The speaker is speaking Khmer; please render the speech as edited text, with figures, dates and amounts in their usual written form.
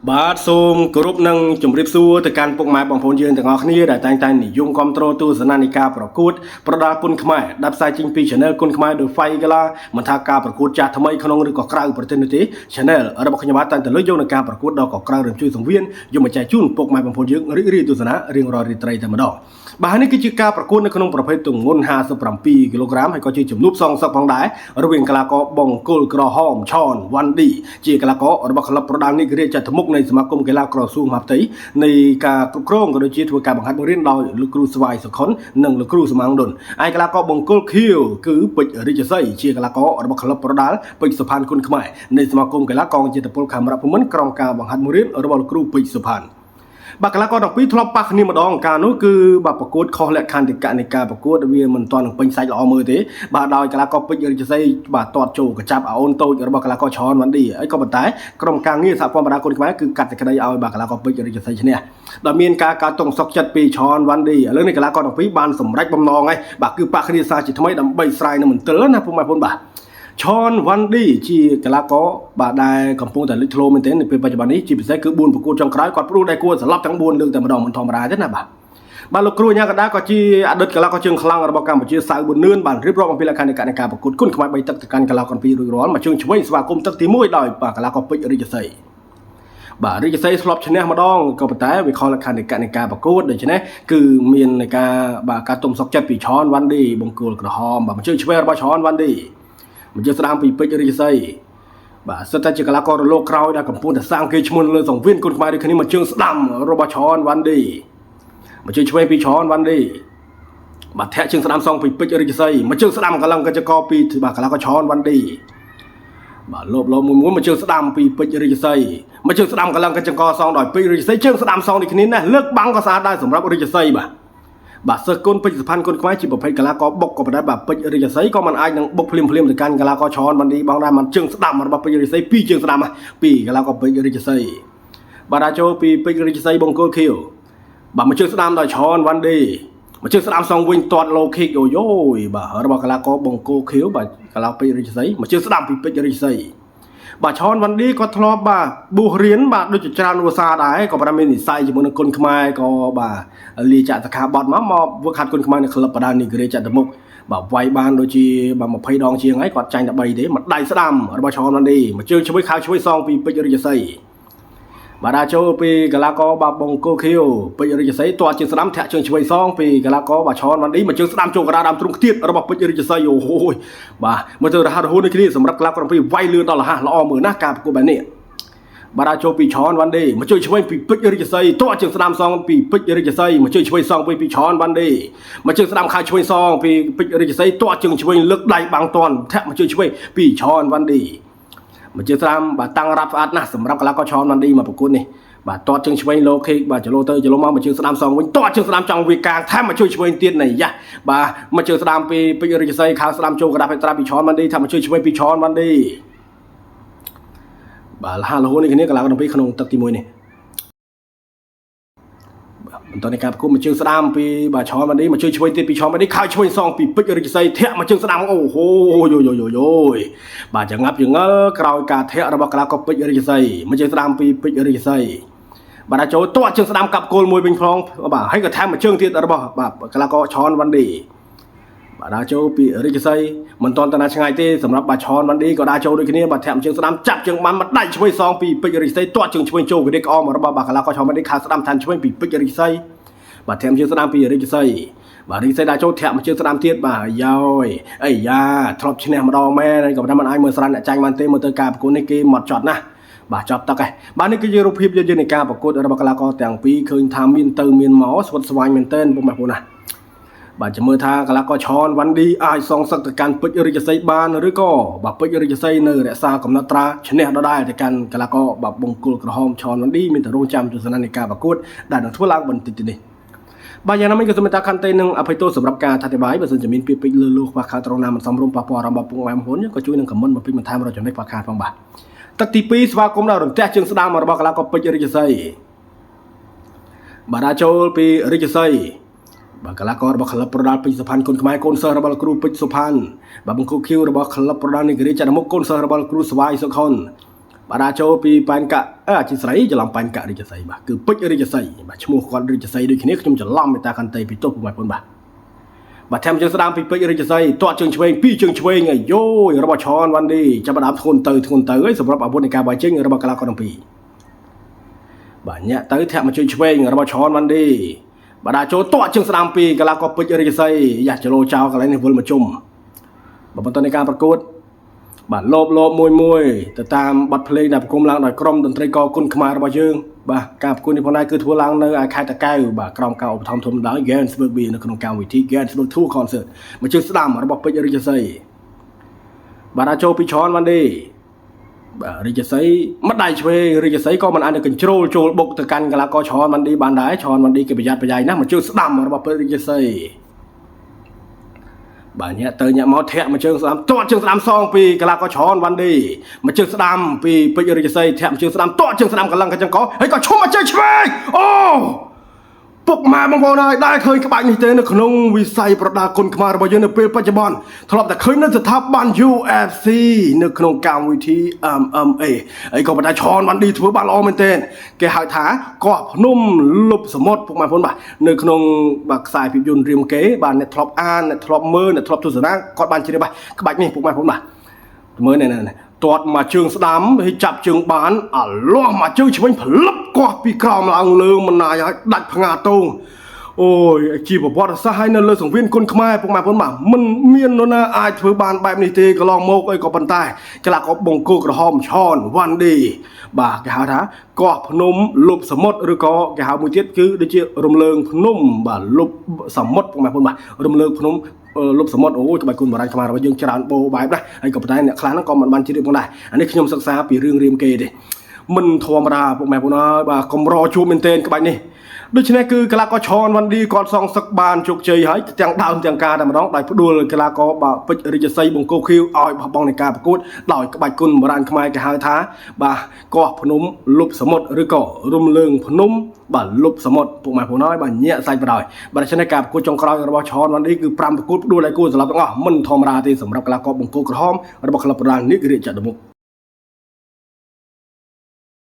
បាទសូមគោរពនឹងជម្រាបសួរទៅកាន់ពុកម៉ែបងប្អូនយើងទាំងអស់គ្នាដែលតែងតែនិយមគ្រប់គ្រងទស្សនានីការប្រកួតប្រដាល់គុណខ្មែរដែលផ្សាយចេញពី Channel គុណខ្មែរ The Fight Gala មិនថាការប្រកួតចាស់ថ្មីក្នុងឬក៏ក្រៅប្រទេសនោះទេ Channel របស់ខ្ញុំបាទតែងតែលើកយកនៅការប្រកួតដ៏កក្រៅរំជួយសង្វៀនយកមកចែកជូនពុកម៉ែបងប្អូនយើងរីករាយទស្សនារៀងរាល់រាត្រីតែម្ដងបាទនេះគឺជាការប្រកួតនៅក្នុងប្រភេទទម្ងន់57គីឡូក្រាមហើយក៏ជាជំនួបសងសឹកផងដែររវាងកីឡាករបង្គោលក្រហមឆនវ៉ាន់ឌីជាកីឡាកររបស់ក្លឹបប្រដាល់នីករាជចាត់មុខនៃសមាគមកីឡាក្រសួងមហាផ្ទៃនៃការគ្រប់គ្រងក៏ដូចជាធ្វើការបង្ហាត់បង្រៀនដោយលោកគ្រូស្វាយសុខុននិងលោកគ្រូសំងដុនហើយកីឡាករបង្គោលខៀវគឺពេជ្ររាជសីជាកីឡាកររបស់ក្លឹបប្រដាល់ពេជ្រសុផានគុណខ្មែរនៃសមាគមកីឡាកងជាតិពលខេមរៈភូមិន្ទក្រុមការបង្ហាត់បង្រៀនរបស់លោកគ្រូពេជ្រសុផានបាទកីឡាករទាំងពីរធ្លាប់ប៉ះគ្នាម្ដងការនោះគឺបាទប្រកួតខុសលក្ខន្តិកៈនៃការប្រកួតវាមិនទាន់នឹងពេញសាច់ល្អមើលទេបាទដោយកីឡាករពេជ្ររាជសីបាទទាត់ចូលកចាប់អូនតូចរបស់កីឡាករឆនវ៉ាន់ឌីហើយក៏ប៉ុន្តែក្រុមការងារសហព័ន្ធបណ្ដាគុណខ្មែរគឺកាត់សេចក្តីឲ្យបាទកីឡាករពេជ្ររាជសីឈ្នះដោយមានការកើតទុកសោកចិត្តពីឆនវ៉ាន់ឌីឥឡូវនេះកីឡាករទាំងពីរបានសម្រេចបំណងហើយបាទគឺប៉ះគ្នាសាជាថ្មីដើម្បីស្រាយនៅមន្ទិលណាពុកម៉ែបងប្អូនបាទឆនវ៉ាន់ឌីជាកីឡាករបាទដែលកំពុងតែលេចធ្លោមែនទែននៅពេលបច្ចុប្បន្ននេះជាពិសេសគឺ4ប្រកួតចុងក្រោយគាត់ព្រោះដែលគួរសន្លប់ទាំង4លើកតែម្ដងមិនធម្មតាទេណាបាទលោកគ្រូញ៉ាកដាក៏ជាអតីតកីឡាករជើងខ្លាំងរបស់កម្ពុជាសៅប៊ុននឿនបានរៀបរាប់អំពីលក្ខណៈនៃការប្រកួតគុណខ្មែរ3ទឹកទៅកាន់កីឡាករពីររួចរាល់មកជើងឆ្វេងស្វាគមន៍ទឹកទី1ដោយបាទកីឡាករពេជ្ររាជសីបាទរាជសីធ្លាប់ឈ្នះម្ដងក៏ប៉ុន្តែវាខុសលក្ខណៈនៃការប្រកួតដូច្នេះគឺមាននៃការបាទការទុំសុកចិត្តពីឆនវ៉ាន់ឌីបង្គោលក្រហមបាទមកជើងឆ្វេងរបស់ឆនវ៉ាន់ឌីមកជើងស្ដាំពីពេជ្ររាជសីបាទសិតតែជាកីឡាកររលកក្រោយដែលកំពុងតែសាងគេឈ្មោះលើសង្វៀនគុណខ្មែរដូចគ្នាមកជើងស្ដាំរបស់ឆនវ៉ាន់ឌីមកជើងឆ្វេងពីឆនវ៉ាន់ឌីបាទធាក់ជើងស្ដាំសងពីពេជ្ររាជសីមកជើងស្ដាំកលឹងកញ្ចកពីបាទកីឡាករឆនវ៉ាន់ឌីបាទលោបមួយមកជើងស្ដាំពីពេជ្ររាជសីមកជើងស្ដាំកលឹងកញ្ចកសងដោយពេជ្ររាជសីជើងស្ដាំសងដូចគ្នាណាលើកបាំងក៏ស្អាតដែរសម្រាប់រាជសីបាទសិស្សគុណពេជ្រសុផាន់គុណខ្មែរជាប្រភេទកីឡាករបុកក៏ប៉ុន្តែបាទពេជ្ររាជសីក៏មិនអាចនឹងបុកភ្លាមទៅកាន់កីឡាករឆនវ៉ាន់ឌីបងដែរមិនជើងស្ដាំរបស់ពេជ្ររាជសីពីរជើងស្ដាំពីកីឡាករពេជ្ររាជសីបាទដល់ចូលពីពេជ្ររាជសីបង្គោលខៀវបាទមកជើងស្ដាំដោយឆនវ៉ាន់ឌីមកជើងស្ដាំសងវិញទាត់ឡូគីកយោយបាទរបស់កីឡាករបង្គោលខៀវបាទកីឡាពេជ្ររាជសីមកជើងស្ដាំពីពេជ្ររាជសីបាទឆនវ៉ាន់ឌីគាត់ធ្លាប់បាទបួសរៀនបាទដូចជាច្រើនឧស្សាហ៍ដែរក៏ប្រហែលមាននិស័យជាមួយនឹងគុណខ្មែរក៏បាទលាចាក់សខាបតមកវឹកហាត់គុណខ្មែរនៅក្លឹបបដានីករាជចាត់មុខបាទវាយបានដូចជាបាទ20ដងជាងហើយគាត់ចាញ់តែ3ទេមួយដៃស្ដាំរបស់ឆនវ៉ាន់ឌីមកជើងឆ្វេងខៅឆ្វេងសងពីពេជ្ររាជសីបាទដល់ចូលពីកីឡាករបាទបង្គោលខៀវពេជ្ររាជសីទាត់ជើងស្ដាំធាក់ជើងឆ្វេងសងពីកីឡាករបាទឆនវ៉ាន់ឌីមកជើងស្ដាំចូលកណ្ដាលដើមទ្រូងខ្ទាតរបស់ពេជ្ររាជសីអូហូយបាទមកទៅរហ័សរហួនដូចគ្នាសម្រាប់កីឡាករពីវាយលឿនដល់រហ័សល្អមើលណាការប្រកួតបែបនេះបាទដល់ចូលពីឆនវ៉ាន់ឌីមកជើងឆ្វេងពីពេជ្ររាជសីទាត់ជើងស្ដាំសងពីពេជ្ររាជសីមកជើងឆ្វេងសងពីឆនវ៉ាន់ឌីមកជើងស្ដាំខៅឆ្វេងសងពីពេជ្ររាជសីទាត់ជើងឆ្វេងលើកដៃបាំងតាន់ធាក់មកជើងឆ្វេងពីឆនវ៉ាន់ឌីមកជើងស្ដាំបាទតាំងរ៉ាប់ស្អាតណាស់សម្រាប់កីឡាករឆនវ៉ាន់ឌីមកប្រកួតនេះបាទទាត់ជើងឆ្វេងឡូខេកបាទចលោទៅចលោមកជើងស្ដាំសងវិញទាត់ជើងស្ដាំចង់វាកាងថែមមកជួយឆ្វេងទៀតណៃយ៉ាបាទមកជើងស្ដាំពីពេជ្ររាជសីខៅស្ដាំចូលកណ្ដាប់ឲ្យត្រាពីឆនវ៉ាន់ឌីថាមកជួយឆ្វេងពីឆនវ៉ាន់ឌីបាទហាលហូននេះគ្នាកន្លងដល់ពីក្នុងទឹកទី1នេះបន្តនៃការប្រគំមកជើងស្ដាំពីបាទឆនវ៉ាន់ឌីមកជួយឆ្វេងទៀតពីឆនវ៉ាន់ឌីខៅឆ្វេងសងពីពេជ្ររាជសីធាក់មកជើងស្ដាំអូហូយោបាទចងាប់ចងល់ក្រោយការធាក់របស់កីឡាករពេជ្ររាជសីមកជើងស្ដាំពីពេជ្ររាជសីបាទចូលទាត់ជើងស្ដាំកាប់គោលមួយវិញផងបាទហើយក៏ថែមមួយជើងទៀតរបស់បាទកីឡាករឆនវ៉ាន់ឌីបាទដល់ចូលពីរាជសីមិនទាន់តាឆ្ងាយទេសម្រាប់បាទឆនវ៉ាន់ឌីក៏ដល់ចូលដូចគ្នាបាទធាក់ជើងស្ដាំចាប់ជើងបានមកដៃឆ្វេងសងពីពេជ្ររាជសីទាត់ជើងឆ្វេងចូលវិនិច្ឆ័យអមរបស់បាទកីឡាករឆនវ៉ាន់ឌីខាងស្ដាំឋានឆ្វេងពីពេជ្ររាជសីបាទធាក់ជើងស្ដាំពីរាជសីបាទរាជសីដល់ចូលធាក់មកជើងស្ដាំទៀតបាទយោយអីយ៉ាធ្លាប់ឈ្នះម្ដងមែនក៏ប៉ុន្តែមិនអាចមើលស្រានអ្នកចាញ់បានទេមើលទៅការប្រកួតនេះគេមកចត់ណាស់បាទចប់ទឹកហើយបាទនេះគឺជារូបភាពយន្តនៃការប្រកួតរបស់កីឡាករទាំងពីរឃើញថាមានទៅមានមកស្វិតស្វាញមែនទែនបងប្អូនណាបាទចាំមើលថាកីឡាករឆនវ៉ាន់ឌីអាចសងសឹកទៅកាន់ពេជ្ររាជសីបានឬក៏បាទពេជ្ររាជសីនៅរក្សាកំណត់ត្រាឈ្នះដដែលទៅកាន់កីឡាករបាទបង្គោលក្រហមឆនវ៉ាន់ឌីមានតែរងចាំទស្សនានៃការប្រកួតដែលនឹងធ្វើឡើងបន្តិចនេះបាទយ៉ាងណាមិញក៏សូមមេត្តាខន្តីនិងអភ័យទោសសម្រាប់ការថាតិបាយបើសិនជាមានពាក្យពេចន៍លើសខ្វះខាតត្រង់ណាមិនសមរម្យប៉ះពាល់អារម្មណ៍របស់ពុកម៉ែបងប្អូនក៏ជួយនឹងខមមិនបំពេញបន្ថែមរកចំណុចខ្វះខាតផងបាទទឹកទី2ស្វាគមន៍ដល់រន្ទះជើងស្ដាំរបស់កីឡាករពេជ្ររាជសីបាទដល់ចូលពីរាជសីបាទកីឡាកររបស់ក្លឹបប្រដាល់ពេជ្រសុផាន់គុណខ្មែរកូនសិស្សរបស់លោកគ្រូពេជ្រសុផាន់បាទបង្គោលខៀវរបស់ក្លឹបប្រដាល់នីករាជចាត់មុខកូនសិស្សរបស់លោកគ្រូស្វាយសុខុន bà đa châu pi pan cả chỉ sấyจะลำ pan cả ริจไสบ่คือពេជ្ររិចไสบ่ឈ្មោះគាត់រិចไសដូចគ្នាខ្ញុំច្រឡំតាកាន់តែពីតុបបងប្អូនបាទថែមជើងស្ដាំពីពេជ្ររិចไសតក់ជើងឆ្វេងពីរជើងឆ្វេងអាយរបស់ឆនវ៉ាន់ឌីចាប់ផ្ដើមធ្ងន់ទៅអីសម្រាប់អាវុធនៃការបាញ់ចេញរបស់កីឡាករទាំងពីរបាទញាក់ទៅធាក់មកជើងឆ្វេងរបស់ឆនវ៉ាន់ឌីបាទដាចូលតក់ជើងស្ដាំពីកីឡាករពេជ្ររិចไសយ៉ាស់ចលោចោលកន្លែងនេះវិលមកជុំបាទបន្តនៃការប្រកួតបាទលោបមួយទៅតាមបទភ្លេងដែលប្រគំឡើងដោយក្រុមតន្ត្រីកគុណខ្មែររបស់យើងបាទការប្រកួតនេះផងដែរគឺធ្វើឡើងនៅឯខេត្តតាកែវបាទក្រុមការឧបត្ថម្ភធំដោយ Gainsbourg B នៅក្នុងកម្មវិធី Gainsbourg Tour Concert មកជើងស្ដាំរបស់ពេជ្ររិចសីបាទអាចចូលពីឆនវ៉ាន់ឌីបាទរិចសីមិនដៃឆ្វេងរិចសីក៏មិនអាចនឹង control ចូលបុកទៅកាន់កីឡាករឆនវ៉ាន់ឌីបានដែរឆនវ៉ាន់ឌីគេប្រយ័ត្នប្រយែងណាស់មកជើងស្ដាំរបស់ពេជ្ររិចសីបាទញាក់ទៅញាក់មកធាក់មកជើងស្ដាំតក់ជើងស្ដាំសងពីកីឡាករឆនវ៉ាន់ឌីមកជើងស្ដាំពីពេជ្ររិចសីធាក់មកជើងស្ដាំតក់ជើងស្ដាំកន្លងកញ្ចឹងក៏ហើយក៏ឈុំមកជើងឆ្វេងអូពុកម៉ែបងប្អូនហើយដែរឃើញក្បាច់នេះទេនៅក្នុងវិស័យប្រដាល់គុណខ្មែររបស់យើងនៅពេលបច្ចុប្បន្នធ្លាប់តែឃើញនៅស្ថាប័ន UFC នៅក្នុងកម្មវិធី MMA ហើយក៏ប៉ុន្តែឆនវ៉ាន់ឌីធ្វើបានល្អមែនទែនគេហៅថាកោះភ្នំលុបសមុទ្រពុកម៉ែបងប្អូនបាទនៅក្នុងបាទខ្សែភាពយន្តរៀមកេបាទអ្នកធ្លាប់អានអ្នកធ្លាប់មើលអ្នកធ្លាប់ទស្សនាគាត់បានជ្រាបបាទក្បាច់នេះពុកម៉ែបងប្អូនបាទមើលនេះទាត់មកជើងស្ដាំហើយចាប់ជើងបានអាលាស់មកជើងឆ្វេងផ្លឹបកោះពីក្រោមឡើងលើមិនណាយឲ្យដាច់ផ្ងាតងអូយជីវប្រវត្តិសាស្ត្រហើយនៅលើសង្វៀនគុណខ្មែរពុកម៉ែបងប្អូនបាទមិនមាននរណាអាចធ្វើបានបែបនេះទេកន្លងមកអីក៏ប៉ុន្តែកីឡាករបង្គោលក្រហមឆនវ៉ាន់ឌីបាទគេហៅថាកោះភ្នំលុបសមុទ្រឬក៏គេហៅមួយទៀតគឺដូចជារំលើងភ្នំបាទលុបសមុទ្រពុកម៉ែបងប្អូនបាទរំលើងភ្នំលុបសមុទ្រអូយក្បាច់គុណបរាណខ្មែររបស់យើងច្រើនបូបែបណាហើយក៏ប៉ុន្តែអ្នកខ្លះហ្នឹងក៏មិនបានជ្រាបផងដែរអានេះខ្ញុំសិក្សាពីរឿងរៀមគេទេមិនធម្មតាពុកម៉ែបងប្អូនអើយបាទកម្រជួបមែនទែនក្បាច់នេះដូច្នេះគឺកីឡាករឆនវ៉ាន់ឌីគាត់សងសឹកបានជោគជ័យហើយទាំងដើមទាំងការតែម្ដងដោយផ្ដួលកីឡាករបាទពេជ្ររិចសីបង្គោលខៀវឲ្យបោះបង់នៃការប្រកួតដោយក្បាច់គុណបរាណខ្មែរគេហៅថាបាទកោះភ្នំលុបសមុទ្រឬក៏រំលើងភ្នំបាទលុបសមុទ្រពុកម៉ែបងប្អូនអើយបាទញាក់សាច់បដ ாய் បាទដូច្នេះការប្រកួតចុងក្រោយរបស់ឆនវ៉ាន់ឌីគឺ5ប្រកួតផ្ដួលឲ្យគូសម្រាប់ទាំងអស់មិនធម្មតាទេសម្រាប់កីឡាករបង្គោលក្រហមរបស់ក្លឹបប្រដាល់នេះរាជចក្រមុខ